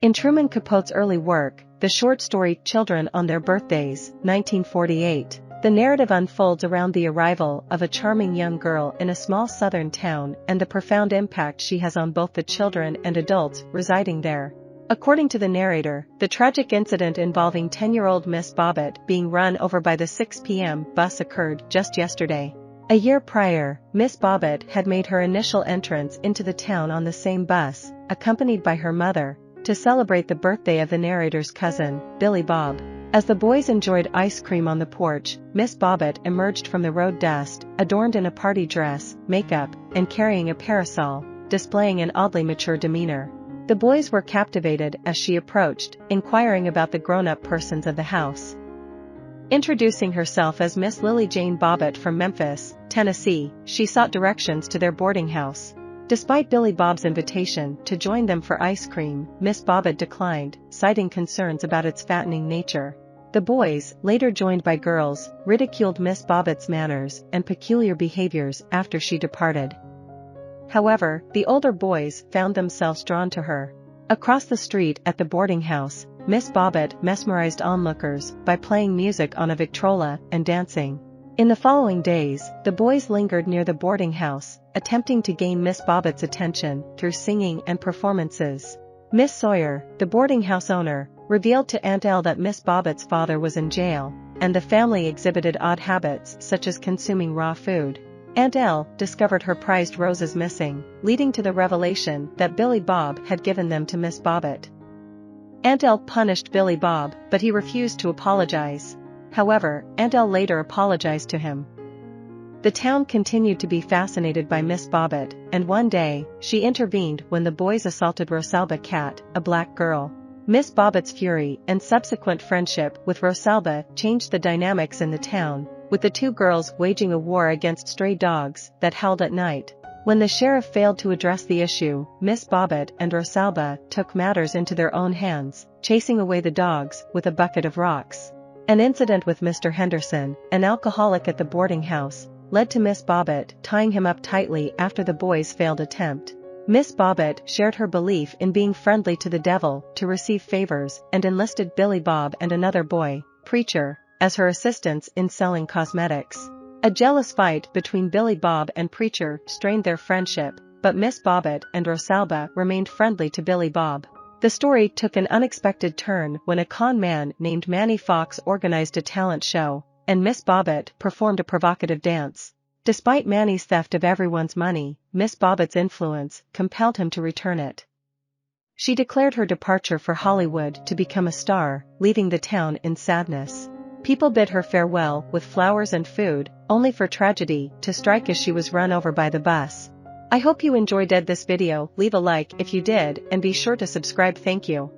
In Truman Capote's early work, the short story Children on Their Birthdays, 1948, the narrative unfolds around the arrival of a charming young girl in a small southern town and the profound impact she has on both the children and adults residing there. According to the narrator, the tragic incident involving 10-year-old Miss Bobbit being run over by the 6 p.m. bus occurred just yesterday. A year prior, Miss Bobbit had made her initial entrance into the town on the same bus, accompanied by her mother, to celebrate the birthday of the narrator's cousin, Billy Bob. As the boys enjoyed ice cream on the porch, Miss Bobbit emerged from the road dust, adorned in a party dress, makeup, and carrying a parasol, displaying an oddly mature demeanor. The boys were captivated as she approached, inquiring about the grown-up persons of the house. Introducing herself as Miss Lily Jane Bobbit from Memphis, Tennessee, she sought directions to their boarding house. Despite Billy Bob's invitation to join them for ice cream, Miss Bobbit declined, citing concerns about its fattening nature. The boys, later joined by girls, ridiculed Miss Bobbit's manners and peculiar behaviors after she departed. However, the older boys found themselves drawn to her. Across the street at the boarding house, Miss Bobbit mesmerized onlookers by playing music on a Victrola and dancing. In the following days, the boys lingered near the boarding house, attempting to gain Miss Bobbit's attention through singing and performances. Miss Sawyer, the boarding house owner, revealed to Aunt Elle that Miss Bobbit's father was in jail, and the family exhibited odd habits such as consuming raw food. Aunt Elle discovered her prized roses missing, leading to the revelation that Billy Bob had given them to Miss Bobbit. Aunt Elle punished Billy Bob, but he refused to apologize. However, Aunt Elle later apologized to him. The town continued to be fascinated by Miss Bobbit, and one day, she intervened when the boys assaulted Rosalba Cat, a black girl. Miss Bobbit's fury and subsequent friendship with Rosalba changed the dynamics in the town, with the two girls waging a war against stray dogs that howled at night. When the sheriff failed to address the issue, Miss Bobbit and Rosalba took matters into their own hands, chasing away the dogs with a bucket of rocks. An incident with Mr. Henderson, an alcoholic at the boarding house, led to Miss Bobbit tying him up tightly after the boys' failed attempt. Miss Bobbit shared her belief in being friendly to the devil to receive favors and enlisted Billy Bob and another boy, Preacher, as her assistants in selling cosmetics. A jealous fight between Billy Bob and Preacher strained their friendship, but Miss Bobbit and Rosalba remained friendly to Billy Bob. The story took an unexpected turn when a con man named Manny Fox organized a talent show, and Miss Bobbit performed a provocative dance. Despite Manny's theft of everyone's money, Miss Bobbit's influence compelled him to return it. She declared her departure for Hollywood to become a star, leaving the town in sadness. People bid her farewell with flowers and food, only for tragedy to strike as she was run over by the bus. I hope you enjoyed this video. Leave a like if you did and be sure to subscribe. Thank you.